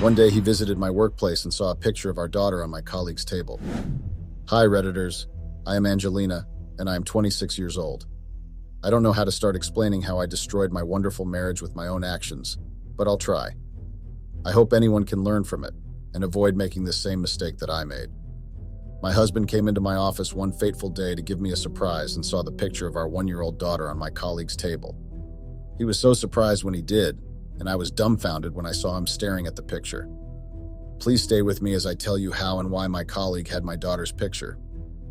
One day he visited my workplace and saw a picture of our daughter on my colleague's table. Hi, Redditors. I am Angelina, and I am 26 years old. I don't know how to start explaining how I destroyed my wonderful marriage with my own actions, but I'll try. I hope anyone can learn from it and avoid making the same mistake that I made. My husband came into my office one fateful day to give me a surprise and saw the picture of our 1-year-old daughter on my colleague's table. He was so surprised when he did, and I was dumbfounded when I saw him staring at the picture. Please stay with me as I tell you how and why my colleague had my daughter's picture.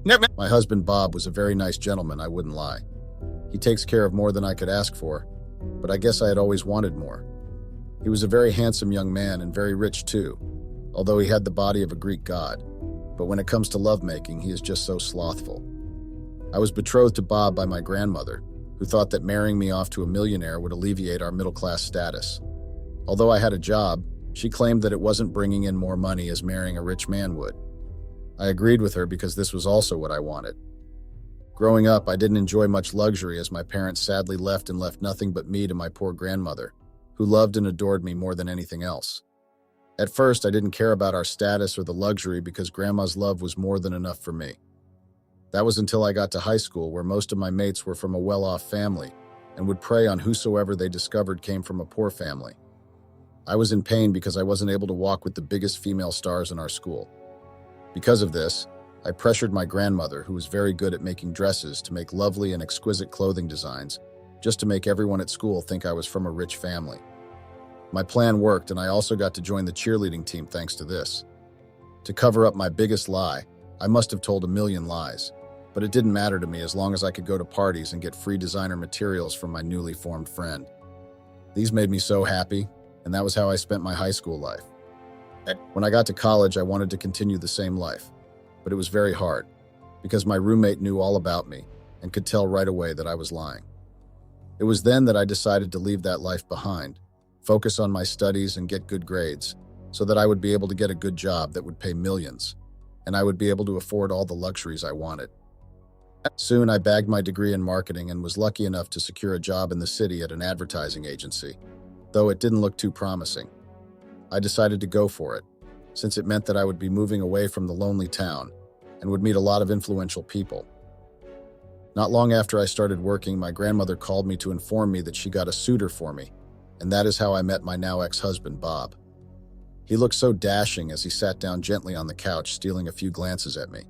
My husband Bob was a very nice gentleman, I wouldn't lie. He takes care of more than I could ask for, but I guess I had always wanted more. He was a very handsome young man and very rich too, although he had the body of a Greek god. But when it comes to lovemaking, he is just so slothful. I was betrothed to Bob by my grandmother, who thought that marrying me off to a millionaire would alleviate our middle-class status. Although I had a job, she claimed that it wasn't bringing in more money as marrying a rich man would. I agreed with her because this was also what I wanted. Growing up, I didn't enjoy much luxury as my parents sadly left nothing but me to my poor grandmother, who loved and adored me more than anything else. At first, I didn't care about our status or the luxury because Grandma's love was more than enough for me. That was until I got to high school, where most of my mates were from a well-off family and would prey on whosoever they discovered came from a poor family. I was in pain because I wasn't able to walk with the biggest female stars in our school. Because of this, I pressured my grandmother, who was very good at making dresses, to make lovely and exquisite clothing designs, just to make everyone at school think I was from a rich family. My plan worked, and I also got to join the cheerleading team thanks to this. To cover up my biggest lie, I must have told a million lies, but it didn't matter to me as long as I could go to parties and get free designer materials from my newly formed friend. These made me so happy, and that was how I spent my high school life. When I got to college, I wanted to continue the same life, but it was very hard, because my roommate knew all about me and could tell right away that I was lying. It was then that I decided to leave that life behind, focus on my studies and get good grades, so that I would be able to get a good job that would pay millions, and I would be able to afford all the luxuries I wanted. Soon I bagged my degree in marketing and was lucky enough to secure a job in the city at an advertising agency, though it didn't look too promising. I decided to go for it, since it meant that I would be moving away from the lonely town and would meet a lot of influential people. Not long after I started working, my grandmother called me to inform me that she got a suitor for me, and that is how I met my now ex-husband, Bob. He looked so dashing as he sat down gently on the couch, stealing a few glances at me.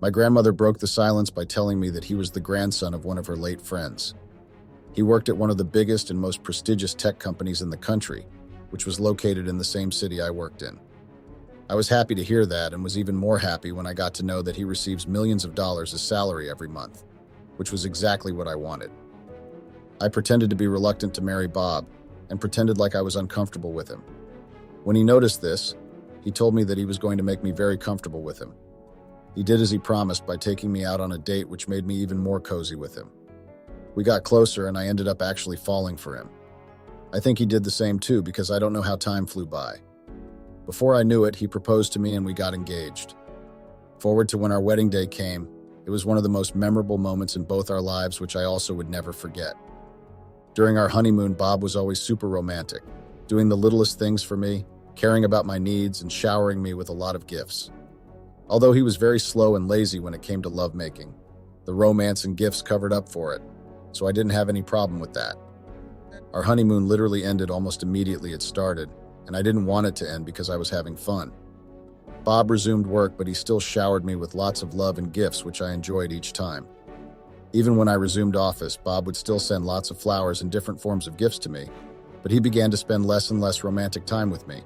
My grandmother broke the silence by telling me that he was the grandson of one of her late friends. He worked at one of the biggest and most prestigious tech companies in the country, which was located in the same city I worked in. I was happy to hear that, and was even more happy when I got to know that he receives millions of dollars as salary every month, which was exactly what I wanted. I pretended to be reluctant to marry Bob and pretended like I was uncomfortable with him. When he noticed this, he told me that he was going to make me very comfortable with him. He did as he promised by taking me out on a date, which made me even more cozy with him. We got closer and I ended up actually falling for him. I think he did the same too, because I don't know how time flew by. Before I knew it, he proposed to me and we got engaged. Forward to when our wedding day came, it was one of the most memorable moments in both our lives, which I also would never forget. During our honeymoon, Bob was always super romantic, doing the littlest things for me, caring about my needs, and showering me with a lot of gifts. Although he was very slow and lazy when it came to lovemaking, the romance and gifts covered up for it, so I didn't have any problem with that. Our honeymoon literally ended almost immediately it started, and I didn't want it to end because I was having fun. Bob resumed work, but he still showered me with lots of love and gifts, which I enjoyed each time. Even when I resumed office, Bob would still send lots of flowers and different forms of gifts to me, but he began to spend less and less romantic time with me,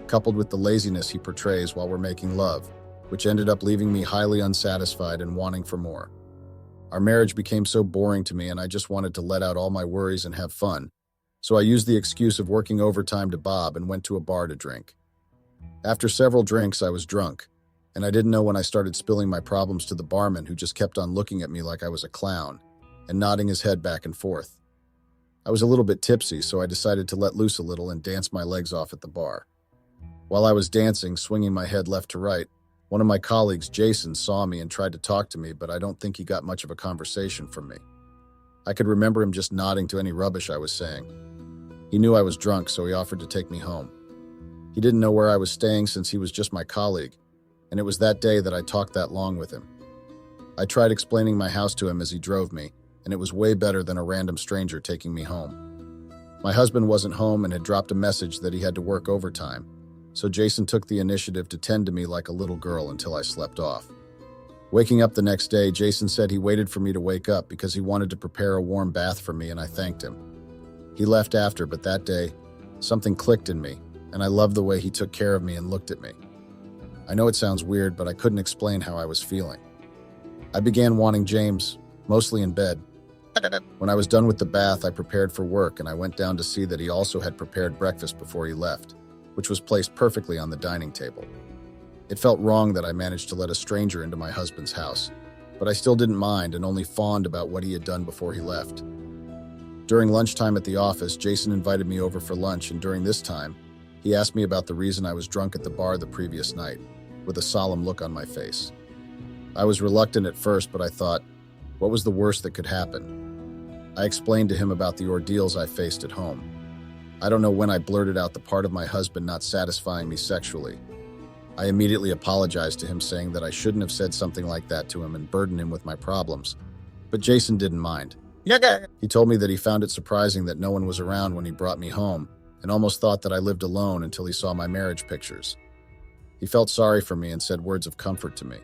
coupled with the laziness he portrays while we're making love, which ended up leaving me highly unsatisfied and wanting for more. Our marriage became so boring to me, and I just wanted to let out all my worries and have fun, so I used the excuse of working overtime to Bob and went to a bar to drink. After several drinks, I was drunk, and I didn't know when I started spilling my problems to the barman, who just kept on looking at me like I was a clown and nodding his head back and forth. I was a little bit tipsy, so I decided to let loose a little and dance my legs off at the bar. While I was dancing, swinging my head left to right, one of my colleagues, Jason, saw me and tried to talk to me, but I don't think he got much of a conversation from me. I could remember him just nodding to any rubbish I was saying. He knew I was drunk, so he offered to take me home. He didn't know where I was staying since he was just my colleague, and it was that day that I talked that long with him. I tried explaining my house to him as he drove me, and it was way better than a random stranger taking me home. My husband wasn't home and had dropped a message that he had to work overtime, so Jason took the initiative to tend to me like a little girl until I slept off. Waking up the next day, Jason said he waited for me to wake up because he wanted to prepare a warm bath for me, and I thanked him. He left after, but that day, something clicked in me, and I loved the way he took care of me and looked at me. I know it sounds weird, but I couldn't explain how I was feeling. I began wanting James, mostly in bed. When I was done with the bath, I prepared for work, and I went down to see that he also had prepared breakfast before he left, which was placed perfectly on the dining table. It felt wrong that I managed to let a stranger into my husband's house, but I still didn't mind and only fawned about what he had done before he left. During lunchtime at the office, Jason invited me over for lunch, and during this time, he asked me about the reason I was drunk at the bar the previous night, with a solemn look on my face. I was reluctant at first, but I thought, what was the worst that could happen? I explained to him about the ordeals I faced at home. I don't know when I blurted out the part of my husband not satisfying me sexually. I immediately apologized to him, saying that I shouldn't have said something like that to him and burden him with my problems. But Jason didn't mind. He told me that he found it surprising that no one was around when he brought me home, and almost thought that I lived alone until he saw my marriage pictures. He felt sorry for me and said words of comfort to me.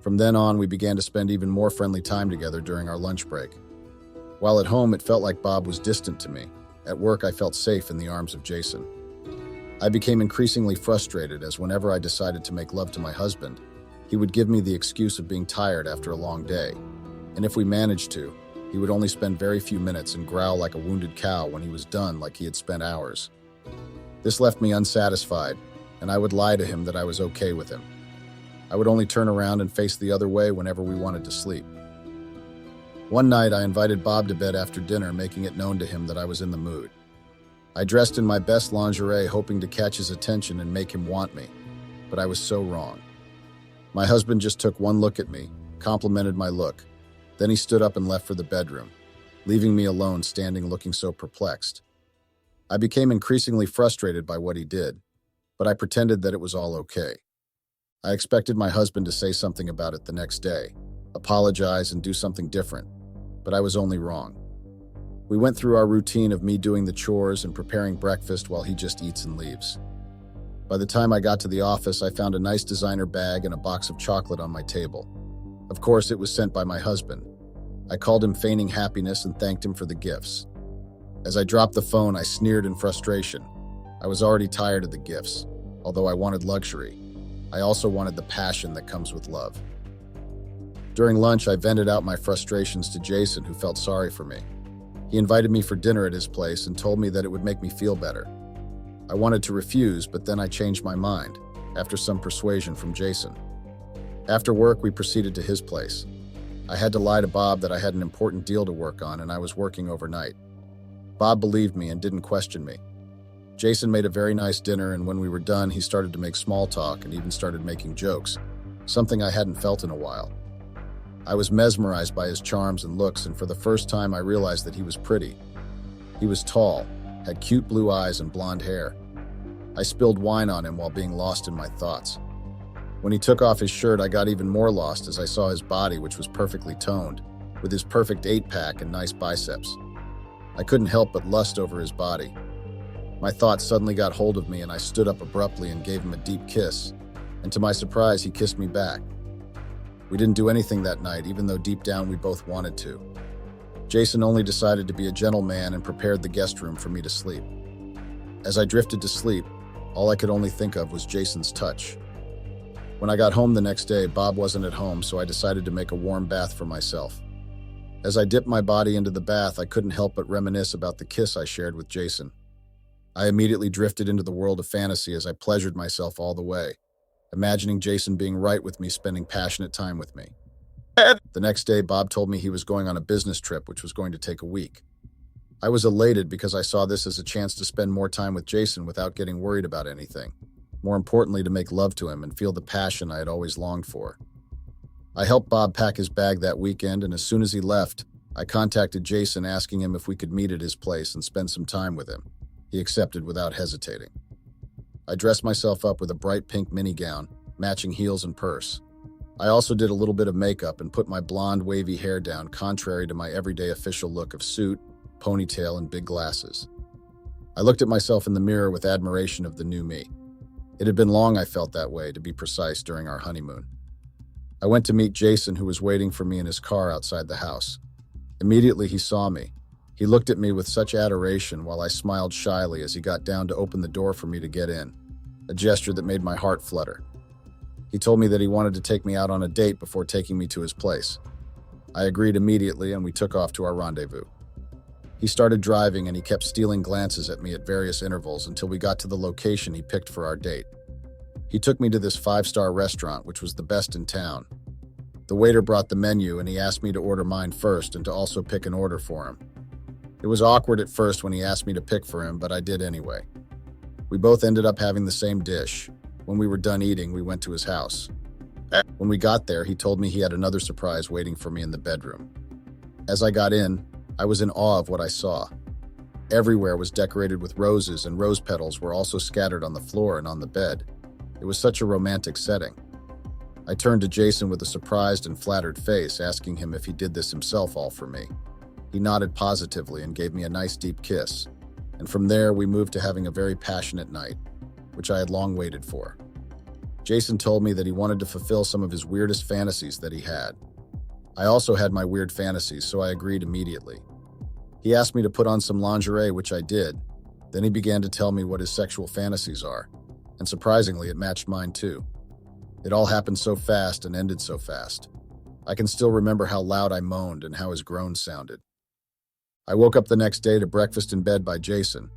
From then on, we began to spend even more friendly time together during our lunch break. While at home, it felt like Bob was distant to me. At work, I felt safe in the arms of Jason. I became increasingly frustrated as whenever I decided to make love to my husband, he would give me the excuse of being tired after a long day. And if we managed to, he would only spend very few minutes and growl like a wounded cow when he was done, like he had spent hours. This left me unsatisfied, and I would lie to him that I was okay with him. I would only turn around and face the other way whenever we wanted to sleep. One night, I invited Bob to bed after dinner, making it known to him that I was in the mood. I dressed in my best lingerie, hoping to catch his attention and make him want me, but I was so wrong. My husband just took one look at me, complimented my look. Then he stood up and left for the bedroom, leaving me alone, standing looking so perplexed. I became increasingly frustrated by what he did, but I pretended that it was all okay. I expected my husband to say something about it the next day, apologize and do something different, but I was only wrong. We went through our routine of me doing the chores and preparing breakfast while he just eats and leaves. By the time I got to the office, I found a nice designer bag and a box of chocolate on my table. Of course, it was sent by my husband. I called him, feigning happiness, and thanked him for the gifts. As I dropped the phone, I sneered in frustration. I was already tired of the gifts. Although I wanted luxury, I also wanted the passion that comes with love. During lunch, I vented out my frustrations to Jason, who felt sorry for me. He invited me for dinner at his place and told me that it would make me feel better. I wanted to refuse, but then I changed my mind, after some persuasion from Jason. After work, we proceeded to his place. I had to lie to Bob that I had an important deal to work on and I was working overnight. Bob believed me and didn't question me. Jason made a very nice dinner, and when we were done, he started to make small talk and even started making jokes, something I hadn't felt in a while. I was mesmerized by his charms and looks, and for the first time I realized that he was pretty. He was tall, had cute blue eyes and blonde hair. I spilled wine on him while being lost in my thoughts. When he took off his shirt, I got even more lost as I saw his body, which was perfectly toned, with his perfect 8-pack and nice biceps. I couldn't help but lust over his body. My thoughts suddenly got hold of me, and I stood up abruptly and gave him a deep kiss, and to my surprise, he kissed me back. We didn't do anything that night, even though deep down we both wanted to. Jason only decided to be a gentleman and prepared the guest room for me to sleep. As I drifted to sleep, all I could only think of was Jason's touch. When I got home the next day, Bob wasn't at home, so I decided to make a warm bath for myself. As I dipped my body into the bath, I couldn't help but reminisce about the kiss I shared with Jason. I immediately drifted into the world of fantasy as I pleasured myself all the way, imagining Jason being right with me, spending passionate time with me. The next day, Bob told me he was going on a business trip, which was going to take a week. I was elated because I saw this as a chance to spend more time with Jason without getting worried about anything. More importantly, to make love to him and feel the passion I had always longed for. I helped Bob pack his bag that weekend, and as soon as he left, I contacted Jason asking him if we could meet at his place and spend some time with him. He accepted without hesitating. I dressed myself up with a bright pink mini gown, matching heels and purse. I also did a little bit of makeup and put my blonde, wavy hair down, contrary to my everyday official look of suit, ponytail, and big glasses. I looked at myself in the mirror with admiration of the new me. It had been long I felt that way, to be precise, during our honeymoon. I went to meet Jason, who was waiting for me in his car outside the house. Immediately he saw me. He looked at me with such adoration while I smiled shyly as he got down to open the door for me to get in, a gesture that made my heart flutter. He told me that he wanted to take me out on a date before taking me to his place. I agreed immediately and we took off to our rendezvous. He started driving and he kept stealing glances at me at various intervals until we got to the location he picked for our date. He took me to this 5-star restaurant, which was the best in town. The waiter brought the menu and he asked me to order mine first and to also pick an order for him. It was awkward at first when he asked me to pick for him, but I did anyway. We both ended up having the same dish. When we were done eating, we went to his house. When we got there, he told me he had another surprise waiting for me in the bedroom. As I got in, I was in awe of what I saw. Everywhere was decorated with roses, and rose petals were also scattered on the floor and on the bed. It was such a romantic setting. I turned to Jason with a surprised and flattered face, asking him if he did this himself all for me. He nodded positively and gave me a nice deep kiss. And from there, we moved to having a very passionate night, which I had long waited for. Jason told me that he wanted to fulfill some of his weirdest fantasies that he had. I also had my weird fantasies, so I agreed immediately. He asked me to put on some lingerie, which I did. Then he began to tell me what his sexual fantasies are, and surprisingly, it matched mine too. It all happened so fast and ended so fast. I can still remember how loud I moaned and how his groans sounded. I woke up the next day to breakfast in bed by Jason.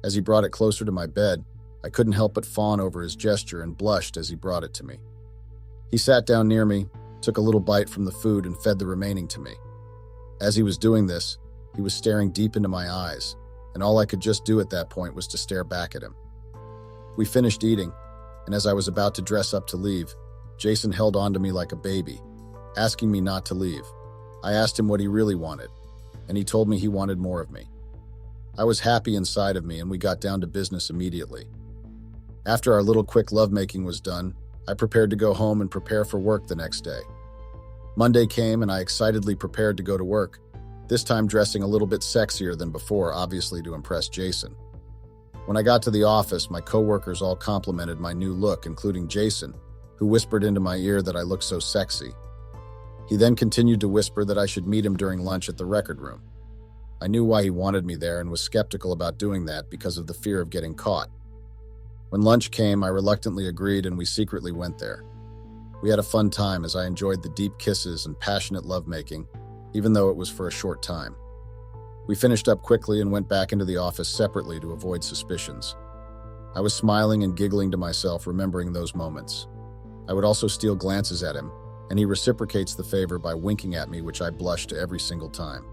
As he brought it closer to my bed, I couldn't help but fawn over his gesture and blushed as he brought it to me. He sat down near me, took a little bite from the food, and fed the remaining to me. As he was doing this, he was staring deep into my eyes, and all I could just do at that point was to stare back at him. We finished eating, and as I was about to dress up to leave, Jason held on to me like a baby, asking me not to leave. I asked him what he really wanted, and he told me he wanted more of me. I was happy inside of me, and we got down to business immediately. After our little quick lovemaking was done, I prepared to go home and prepare for work the next day. Monday came, and I excitedly prepared to go to work, this time dressing a little bit sexier than before, obviously to impress Jason. When I got to the office, my coworkers all complimented my new look, including Jason, who whispered into my ear that I looked so sexy. He then continued to whisper that I should meet him during lunch at the record room. I knew why he wanted me there and was skeptical about doing that because of the fear of getting caught. When lunch came, I reluctantly agreed and we secretly went there. We had a fun time as I enjoyed the deep kisses and passionate lovemaking, even though it was for a short time. We finished up quickly and went back into the office separately to avoid suspicions. I was smiling and giggling to myself, remembering those moments. I would also steal glances at him, and he reciprocates the favor by winking at me, which I blushed every single time.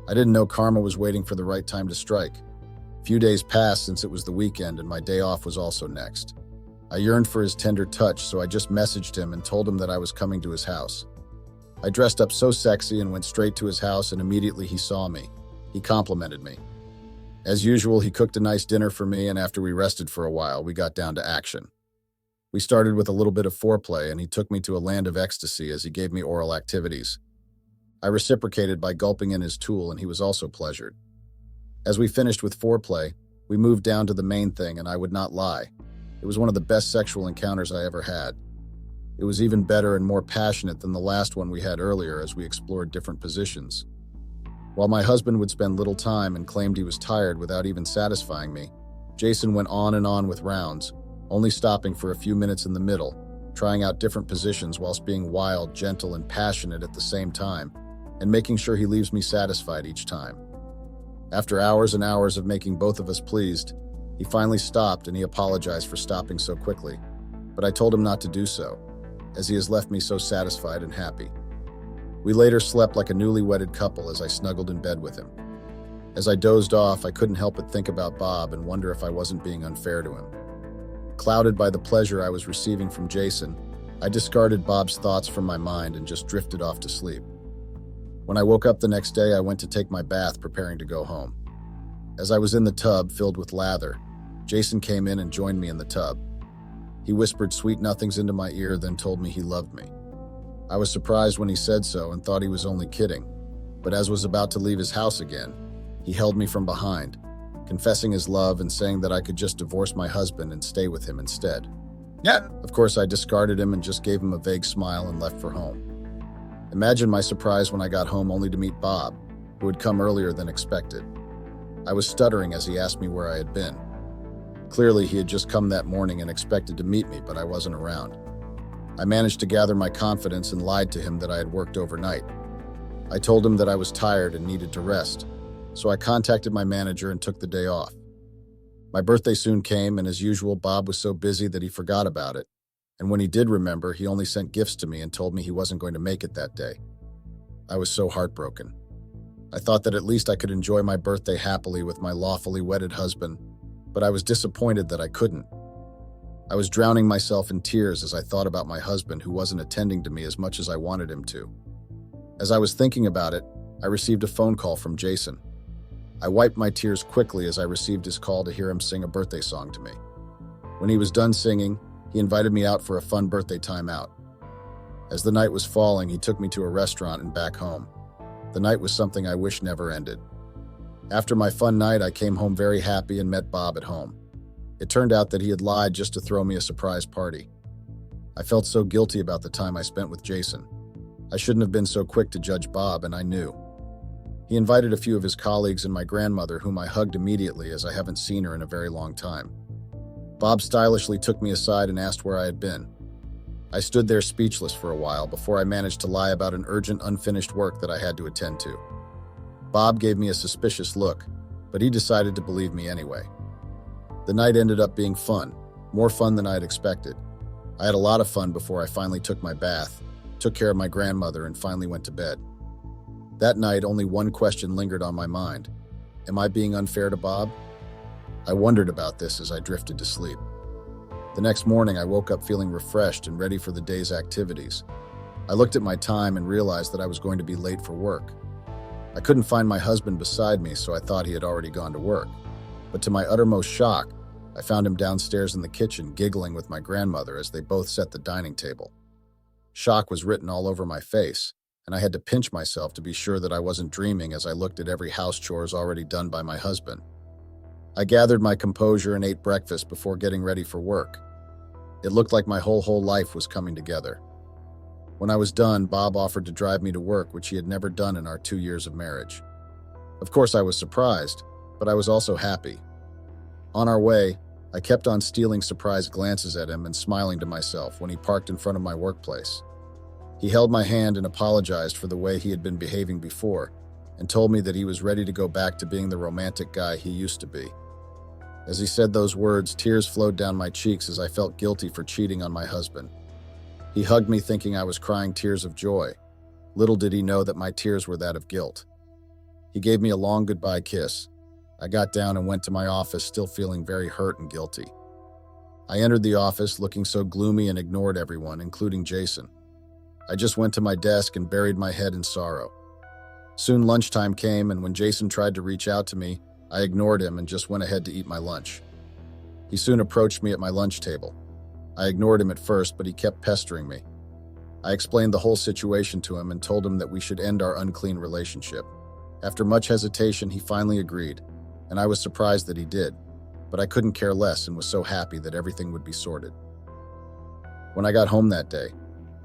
I didn't know karma was waiting for the right time to strike. A few days passed since it was the weekend, and my day off was also next. I yearned for his tender touch, so I just messaged him and told him that I was coming to his house. I dressed up so sexy and went straight to his house, and immediately he saw me. He complimented me. As usual, he cooked a nice dinner for me, and after we rested for a while, we got down to action. We started with a little bit of foreplay, and he took me to a land of ecstasy as he gave me oral activities. I reciprocated by gulping in his tool, and he was also pleasured. As we finished with foreplay, we moved down to the main thing, and I would not lie. It was one of the best sexual encounters I ever had. It was even better and more passionate than the last one we had earlier as we explored different positions. While my husband would spend little time and claimed he was tired without even satisfying me, Jason went on and on with rounds, only stopping for a few minutes in the middle, trying out different positions whilst being wild, gentle, and passionate at the same time, and making sure he leaves me satisfied each time. After hours and hours of making both of us pleased, he finally stopped and he apologized for stopping so quickly, but I told him not to do so, as he has left me so satisfied and happy. We later slept like a newly wedded couple as I snuggled in bed with him. As I dozed off, I couldn't help but think about Bob and wonder if I wasn't being unfair to him. Clouded by the pleasure I was receiving from Jason, I discarded Bob's thoughts from my mind and just drifted off to sleep. When I woke up the next day, I went to take my bath, preparing to go home. As I was in the tub filled with lather, Jason came in and joined me in the tub. He whispered sweet nothings into my ear, then told me he loved me. I was surprised when he said so and thought he was only kidding, but as was about to leave his house again, he held me from behind, confessing his love and saying that I could just divorce my husband and stay with him instead. Yeah. Of course, I discarded him and just gave him a vague smile and left for home. Imagine my surprise when I got home only to meet Bob, who had come earlier than expected. I was stuttering as he asked me where I had been. Clearly, he had just come that morning and expected to meet me, but I wasn't around. I managed to gather my confidence and lied to him that I had worked overnight. I told him that I was tired and needed to rest, so I contacted my manager and took the day off. My birthday soon came, and as usual, Bob was so busy that he forgot about it. And when he did remember, he only sent gifts to me and told me he wasn't going to make it that day. I was so heartbroken. I thought that at least I could enjoy my birthday happily with my lawfully wedded husband, but I was disappointed that I couldn't. I was drowning myself in tears as I thought about my husband who wasn't attending to me as much as I wanted him to. As I was thinking about it, I received a phone call from Jason. I wiped my tears quickly as I received his call to hear him sing a birthday song to me. When he was done singing, he invited me out for a fun birthday time out. As the night was falling, he took me to a restaurant and back home. The night was something I wish never ended. After my fun night, I came home very happy and met Bob at home. It turned out that he had lied just to throw me a surprise party. I felt so guilty about the time I spent with Jason. I shouldn't have been so quick to judge Bob, and I knew. He invited a few of his colleagues and my grandmother, whom I hugged immediately as I haven't seen her in a very long time. Bob stylishly took me aside and asked where I had been. I stood there speechless for a while before I managed to lie about an urgent, unfinished work that I had to attend to. Bob gave me a suspicious look, but he decided to believe me anyway. The night ended up being fun, more fun than I had expected. I had a lot of fun before I finally took my bath, took care of my grandmother, and finally went to bed. That night, only one question lingered on my mind. Am I being unfair to Bob? I wondered about this as I drifted to sleep. The next morning, I woke up feeling refreshed and ready for the day's activities. I looked at my time and realized that I was going to be late for work. I couldn't find my husband beside me, so I thought he had already gone to work. But to my uttermost shock, I found him downstairs in the kitchen giggling with my grandmother as they both set the dining table. Shock was written all over my face, and I had to pinch myself to be sure that I wasn't dreaming as I looked at every house chores already done by my husband. I gathered my composure and ate breakfast before getting ready for work. It looked like my whole life was coming together. When I was done, Bob offered to drive me to work, which he had never done in our 2 years of marriage. Of course, I was surprised, but I was also happy. On our way, I kept on stealing surprised glances at him and smiling to myself when he parked in front of my workplace. He held my hand and apologized for the way he had been behaving before, and told me that he was ready to go back to being the romantic guy he used to be. As he said those words, tears flowed down my cheeks as I felt guilty for cheating on my husband. He hugged me thinking I was crying tears of joy. Little did he know that my tears were that of guilt. He gave me a long goodbye kiss. I got down and went to my office, still feeling very hurt and guilty. I entered the office looking so gloomy and ignored everyone, including Jason. I just went to my desk and buried my head in sorrow. Soon lunchtime came, and when Jason tried to reach out to me, I ignored him and just went ahead to eat my lunch. He soon approached me at my lunch table. I ignored him at first, but he kept pestering me. I explained the whole situation to him and told him that we should end our unclean relationship. After much hesitation, he finally agreed, and I was surprised that he did, but I couldn't care less and was so happy that everything would be sorted. When I got home that day,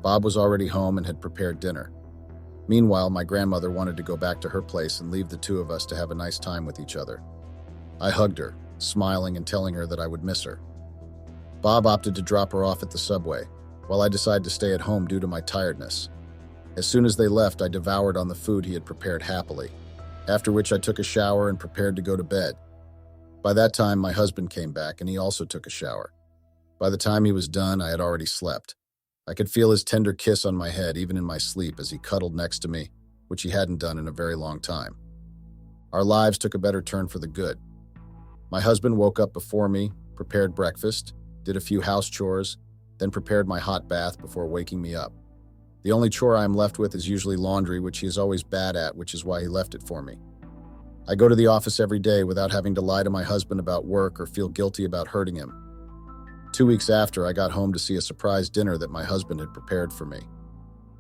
Bob was already home and had prepared dinner. Meanwhile, my grandmother wanted to go back to her place and leave the two of us to have a nice time with each other. I hugged her, smiling and telling her that I would miss her. Bob opted to drop her off at the subway, while I decided to stay at home due to my tiredness. As soon as they left, I devoured on the food he had prepared happily, after which I took a shower and prepared to go to bed. By that time, my husband came back and he also took a shower. By the time he was done, I had already slept. I could feel his tender kiss on my head even in my sleep as he cuddled next to me, which he hadn't done in a very long time. Our lives took a better turn for the good. My husband woke up before me, prepared breakfast, did a few house chores, then prepared my hot bath before waking me up. The only chore I am left with is usually laundry, which he is always bad at, which is why he left it for me. I go to the office every day without having to lie to my husband about work or feel guilty about hurting him. 2 weeks after, I got home to see a surprise dinner that my husband had prepared for me.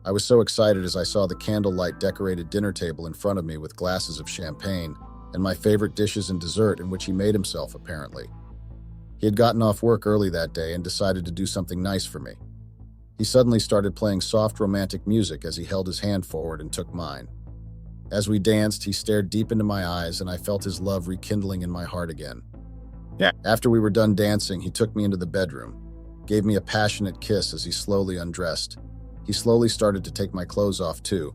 I was so excited as I saw the candlelight decorated dinner table in front of me with glasses of champagne and my favorite dishes and dessert in which he made himself, apparently. He had gotten off work early that day and decided to do something nice for me. He suddenly started playing soft romantic music as he held his hand forward and took mine. As we danced, he stared deep into my eyes and I felt his love rekindling in my heart again. After we were done dancing, he took me into the bedroom, gave me a passionate kiss as he slowly undressed. He slowly started to take my clothes off too,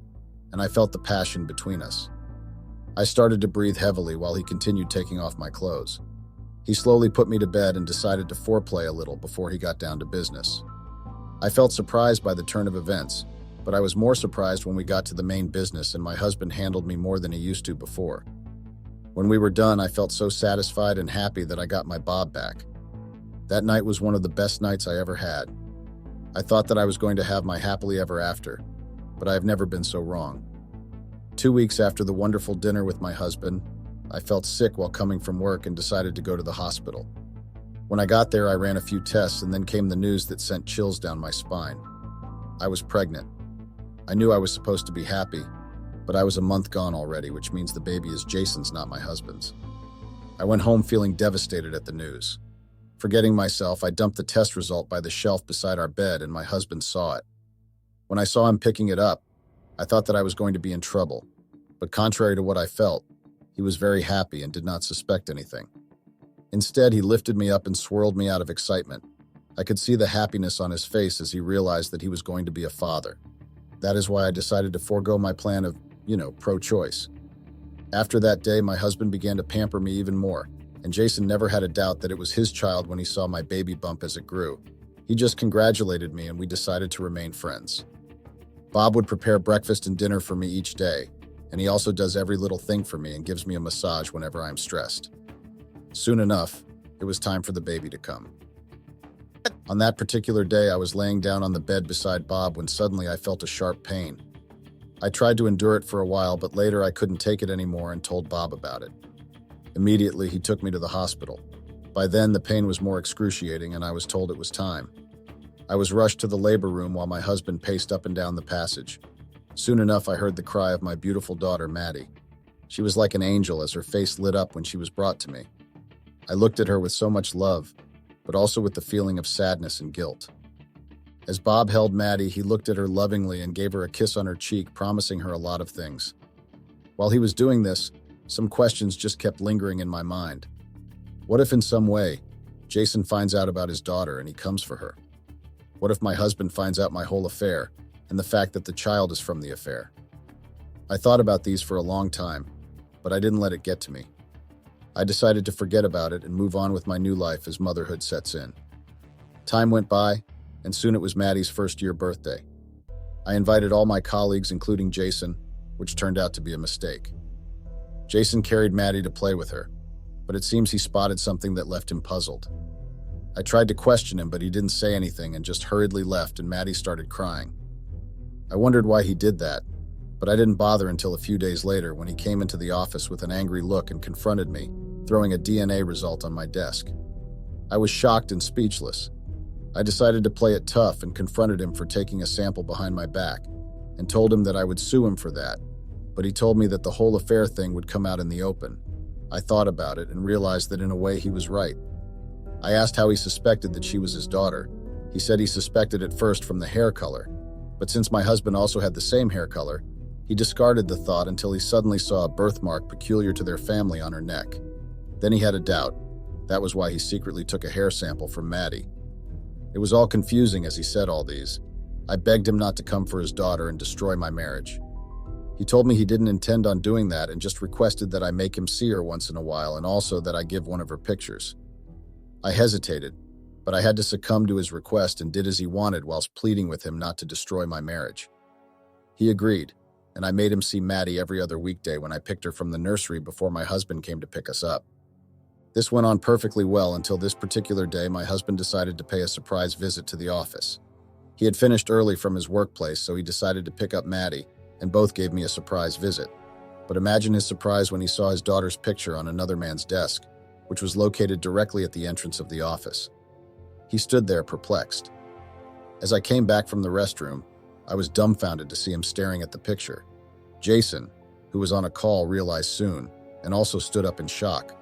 and I felt the passion between us. I started to breathe heavily while he continued taking off my clothes. He slowly put me to bed and decided to foreplay a little before he got down to business. I felt surprised by the turn of events, but I was more surprised when we got to the main business and my husband handled me more than he used to before. When we were done, I felt so satisfied and happy that I got my bob back. That night was one of the best nights I ever had. I thought that I was going to have my happily ever after, but I have never been so wrong. 2 weeks after the wonderful dinner with my husband, I felt sick while coming from work and decided to go to the hospital. When I got there, I ran a few tests and then came the news that sent chills down my spine. I was pregnant. I knew I was supposed to be happy, but I was a month gone already, which means the baby is Jason's, not my husband's. I went home feeling devastated at the news. Forgetting myself, I dumped the test result by the shelf beside our bed and my husband saw it. When I saw him picking it up, I thought that I was going to be in trouble, but contrary to what I felt, he was very happy and did not suspect anything. Instead, he lifted me up and swirled me out of excitement. I could see the happiness on his face as he realized that he was going to be a father. That is why I decided to forego my plan of, pro-choice. After that day, my husband began to pamper me even more, and Jason never had a doubt that it was his child when he saw my baby bump as it grew. He just congratulated me and we decided to remain friends. Bob would prepare breakfast and dinner for me each day, and he also does every little thing for me and gives me a massage whenever I'm stressed. Soon enough, it was time for the baby to come. On that particular day, I was laying down on the bed beside Bob when suddenly I felt a sharp pain. I tried to endure it for a while, but later I couldn't take it anymore and told Bob about it. Immediately, he took me to the hospital. By then, the pain was more excruciating and I was told it was time. I was rushed to the labor room while my husband paced up and down the passage. Soon enough, I heard the cry of my beautiful daughter, Maddie. She was like an angel as her face lit up when she was brought to me. I looked at her with so much love, but also with the feeling of sadness and guilt. As Bob held Maddie, he looked at her lovingly and gave her a kiss on her cheek, promising her a lot of things. While he was doing this, some questions just kept lingering in my mind. What if in some way, Jason finds out about his daughter and he comes for her? What if my husband finds out my whole affair and the fact that the child is from the affair? I thought about these for a long time, but I didn't let it get to me. I decided to forget about it and move on with my new life as motherhood sets in. Time went by, and soon it was Maddie's first-year birthday. I invited all my colleagues, including Jason, which turned out to be a mistake. Jason carried Maddie to play with her, but it seems he spotted something that left him puzzled. I tried to question him, but he didn't say anything and just hurriedly left, and Maddie started crying. I wondered why he did that, but I didn't bother until a few days later when he came into the office with an angry look and confronted me, throwing a DNA result on my desk. I was shocked and speechless. I decided to play it tough and confronted him for taking a sample behind my back and told him that I would sue him for that, but he told me that the whole affair thing would come out in the open. I thought about it and realized that in a way he was right. I asked how he suspected that she was his daughter. He said he suspected at first from the hair color, but since my husband also had the same hair color, he discarded the thought until he suddenly saw a birthmark peculiar to their family on her neck. Then he had a doubt. That was why he secretly took a hair sample from Maddie. It was all confusing as he said all these. I begged him not to come for his daughter and destroy my marriage. He told me he didn't intend on doing that and just requested that I make him see her once in a while and also that I give one of her pictures. I hesitated, but I had to succumb to his request and did as he wanted whilst pleading with him not to destroy my marriage. He agreed, and I made him see Maddie every other weekday when I picked her from the nursery before my husband came to pick us up. This went on perfectly well until this particular day my husband decided to pay a surprise visit to the office. He had finished early from his workplace, so he decided to pick up Maddie, and both gave me a surprise visit. But imagine his surprise when he saw his daughter's picture on another man's desk, which was located directly at the entrance of the office. He stood there perplexed. As I came back from the restroom, I was dumbfounded to see him staring at the picture. Jason, who was on a call, realized soon, and also stood up in shock.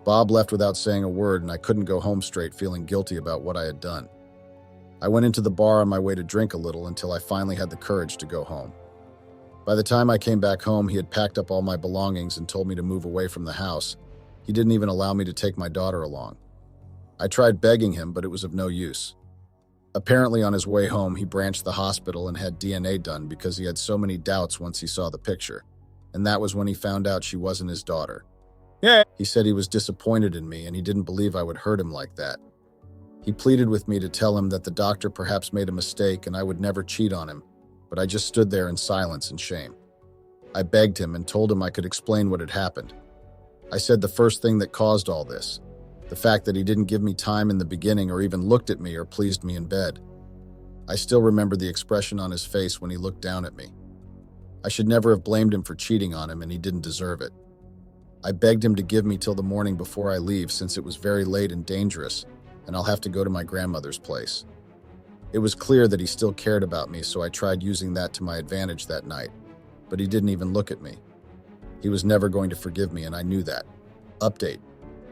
Bob left without saying a word, and I couldn't go home straight, feeling guilty about what I had done. I went into the bar on my way to drink a little until I finally had the courage to go home. By the time I came back home, he had packed up all my belongings and told me to move away from the house. He didn't even allow me to take my daughter along. I tried begging him, but it was of no use. Apparently, on his way home, he branched the hospital and had DNA done because he had so many doubts once he saw the picture. And that was when he found out she wasn't his daughter. Yeah. He said he was disappointed in me and he didn't believe I would hurt him like that. He pleaded with me to tell him that the doctor perhaps made a mistake and I would never cheat on him, but I just stood there in silence and shame. I begged him and told him I could explain what had happened. I said the first thing that caused all this, the fact that he didn't give me time in the beginning or even looked at me or pleased me in bed. I still remember the expression on his face when he looked down at me. I should never have blamed him for cheating on him, and he didn't deserve it. I begged him to give me till the morning before I leave since it was very late and dangerous, and I'll have to go to my grandmother's place. It was clear that he still cared about me, so I tried using that to my advantage that night, but he didn't even look at me. He was never going to forgive me, and I knew that. Update.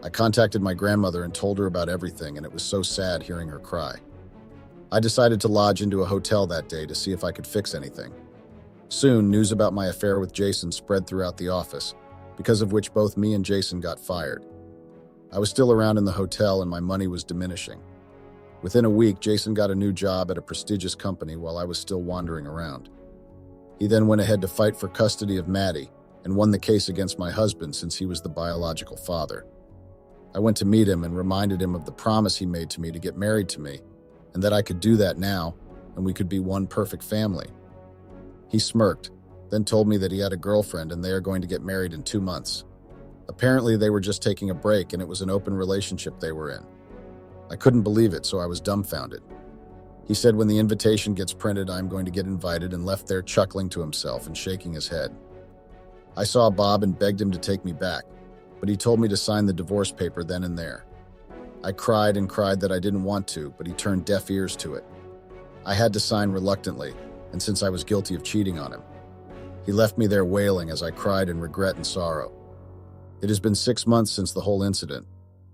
I contacted my grandmother and told her about everything, and it was so sad hearing her cry. I decided to lodge into a hotel that day to see if I could fix anything. Soon, news about my affair with Jason spread throughout the office, because of which both me and Jason got fired. I was still around in the hotel and my money was diminishing. Within a week, Jason got a new job at a prestigious company while I was still wandering around. He then went ahead to fight for custody of Maddie and won the case against my husband since he was the biological father. I went to meet him and reminded him of the promise he made to me to get married to me, and that I could do that now, and we could be one perfect family. He smirked, then told me that he had a girlfriend and they are going to get married in 2 months. Apparently, they were just taking a break and it was an open relationship they were in. I couldn't believe it, so I was dumbfounded. He said when the invitation gets printed, I'm going to get invited, and left there chuckling to himself and shaking his head. I saw Bob and begged him to take me back, but he told me to sign the divorce paper then and there. I cried and cried that I didn't want to, but he turned deaf ears to it. I had to sign reluctantly, and since I was guilty of cheating on him. He left me there wailing as I cried in regret and sorrow. It has been 6 months since the whole incident,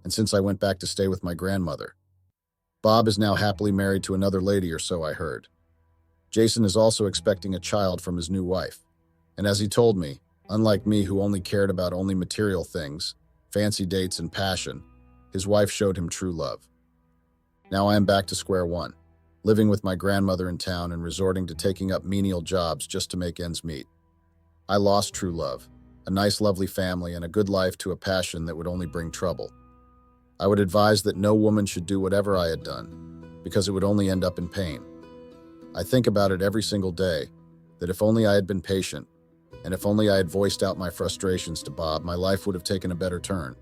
and since I went back to stay with my grandmother. Bob is now happily married to another lady, or so I heard. Jason is also expecting a child from his new wife, and as he told me, unlike me who only cared about only material things, fancy dates and passion, his wife showed him true love. Now I am back to square one, living with my grandmother in town and resorting to taking up menial jobs just to make ends meet. I lost true love, a nice lovely family and a good life to a passion that would only bring trouble. I would advise that no woman should do whatever I had done, because it would only end up in pain. I think about it every single day, that if only I had been patient, and if only I had voiced out my frustrations to Bob, my life would have taken a better turn.